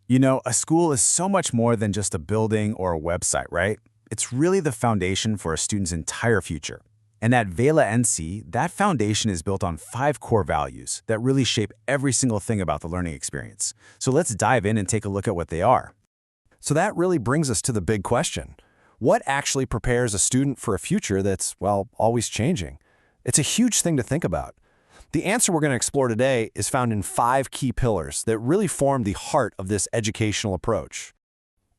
You know, a school is so much more than just a building or a website, right? It's really the foundation for a student's entire future. And at VALA NC, that foundation is built on 5 core values that really shape every single thing about the learning experience. So let's dive in and take a look at what they are. So that really brings us to the big question. What actually prepares a student for a future that's, well, always changing? It's a huge thing to think about. The answer we're going to explore today is found in 5 key pillars that really form the heart of this educational approach.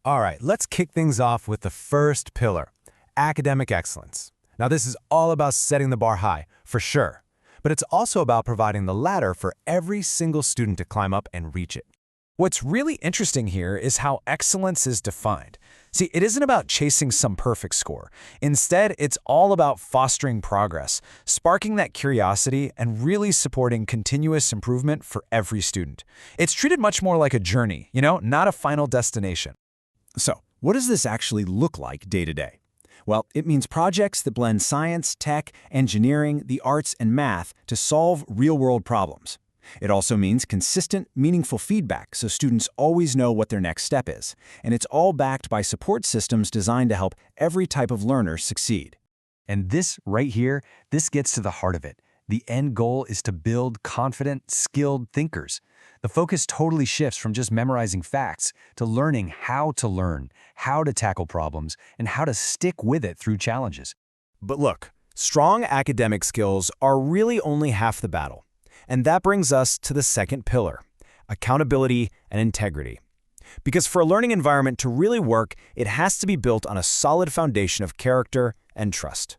All right, let's kick things off with the first pillar, academic excellence. Now, this is all about setting the bar high, for sure, but it's also about providing the ladder for every single student to climb up and reach it. What's really interesting here is how excellence is defined. See, it isn't about chasing some perfect score. Instead, it's all about fostering progress, sparking that curiosity, and really supporting continuous improvement for every student. It's treated much more like a journey, not a final destination. So, what does this actually look like day to day? Well, it means projects that blend science, tech, engineering, the arts, and math to solve real-world problems. It also means consistent, meaningful feedback so students always know what their next step is. And it's all backed by support systems designed to help every type of learner succeed. And this right here, this gets to the heart of it. The end goal is to build confident, skilled thinkers. The focus totally shifts from just memorizing facts to learning how to learn, how to tackle problems, and how to stick with it through challenges. But look, strong academic skills are really only half the battle. And that brings us to the second pillar, accountability and integrity. Because for a learning environment to really work, it has to be built on a solid foundation of character and trust.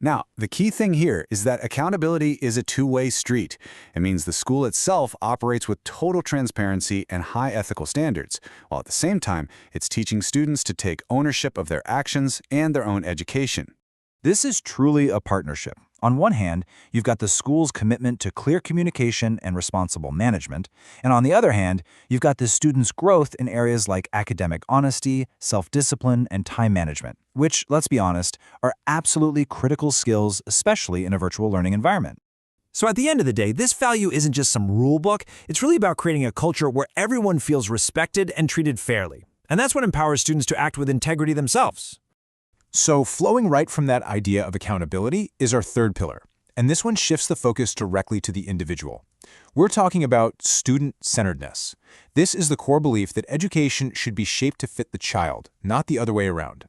Now, the key thing here is that accountability is a two-way street. It means the school itself operates with total transparency and high ethical standards, while at the same time, it's teaching students to take ownership of their actions and their own education. This is truly a partnership. On one hand, you've got the school's commitment to clear communication and responsible management, and on the other hand, you've got the student's growth in areas like academic honesty, self-discipline, and time management, which, let's be honest, are absolutely critical skills, especially in a virtual learning environment. So at the end of the day, this value isn't just some rule book, it's really about creating a culture where everyone feels respected and treated fairly. And that's what empowers students to act with integrity themselves. So flowing right from that idea of accountability is our third pillar, and this one shifts the focus directly to the individual. We're talking about student-centeredness. This is the core belief that education should be shaped to fit the child, not the other way around.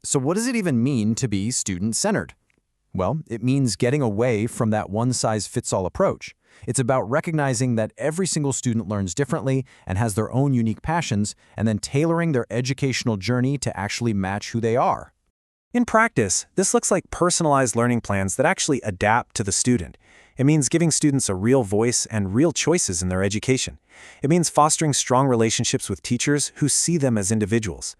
So what does it even mean to be student-centered? Well, it means getting away from that one-size-fits-all approach. It's about recognizing that every single student learns differently and has their own unique passions, and then tailoring their educational journey to actually match who they are. In practice, this looks like personalized learning plans that actually adapt to the student. It means giving students a real voice and real choices in their education. It means fostering strong relationships with teachers who see them as individuals.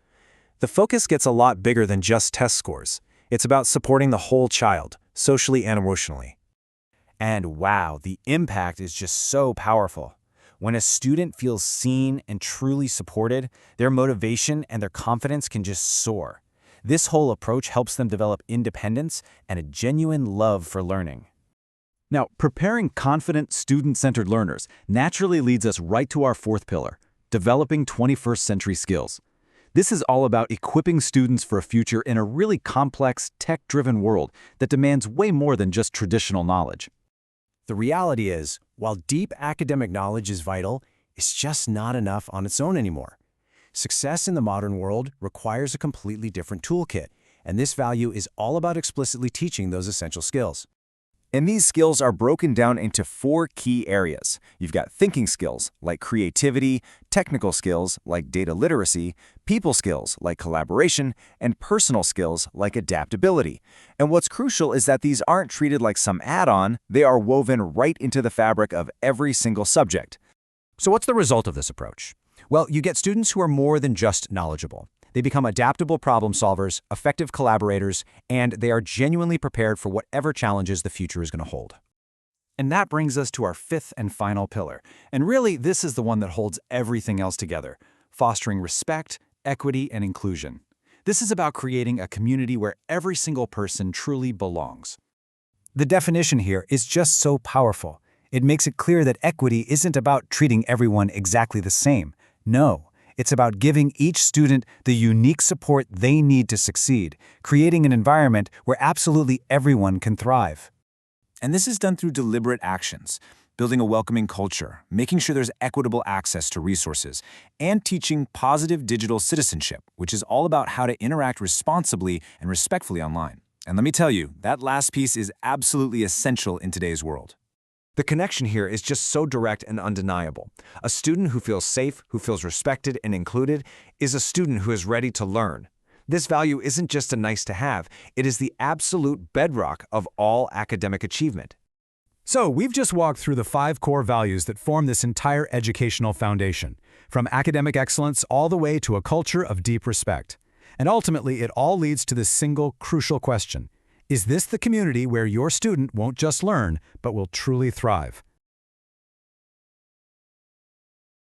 The focus gets a lot bigger than just test scores. It's about supporting the whole child, socially and emotionally. And wow, the impact is just so powerful. When a student feels seen and truly supported, their motivation and their confidence can just soar. This whole approach helps them develop independence and a genuine love for learning. Now, preparing confident, student-centered learners naturally leads us right to our fourth pillar, developing 21st century skills. This is all about equipping students for a future in a really complex, tech-driven world that demands way more than just traditional knowledge. The reality is, while deep academic knowledge is vital, it's just not enough on its own anymore. Success in the modern world requires a completely different toolkit, and this value is all about explicitly teaching those essential skills. And these skills are broken down into 4 key areas. You've got thinking skills, like creativity, technical skills, like data literacy, people skills, like collaboration, and personal skills, like adaptability. And what's crucial is that these aren't treated like some add-on, they are woven right into the fabric of every single subject. So what's the result of this approach? Well, you get students who are more than just knowledgeable. They become adaptable problem solvers, effective collaborators, and they are genuinely prepared for whatever challenges the future is going to hold. And that brings us to our fifth and final pillar. And really, this is the one that holds everything else together, fostering respect, equity, and inclusion. This is about creating a community where every single person truly belongs. The definition here is just so powerful. It makes it clear that equity isn't about treating everyone exactly the same. No, it's about giving each student the unique support they need to succeed, creating an environment where absolutely everyone can thrive. And this is done through deliberate actions, building a welcoming culture, making sure there's equitable access to resources, and teaching positive digital citizenship, which is all about how to interact responsibly and respectfully online. And let me tell you, that last piece is absolutely essential in today's world. The connection here is just so direct and undeniable. A student who feels safe, who feels respected and included, is a student who is ready to learn. This value isn't just a nice-to-have, it is the absolute bedrock of all academic achievement. So, we've just walked through the 5 core values that form this entire educational foundation, from academic excellence all the way to a culture of deep respect. And ultimately, it all leads to this single, crucial question. Is this the community where your student won't just learn, but will truly thrive?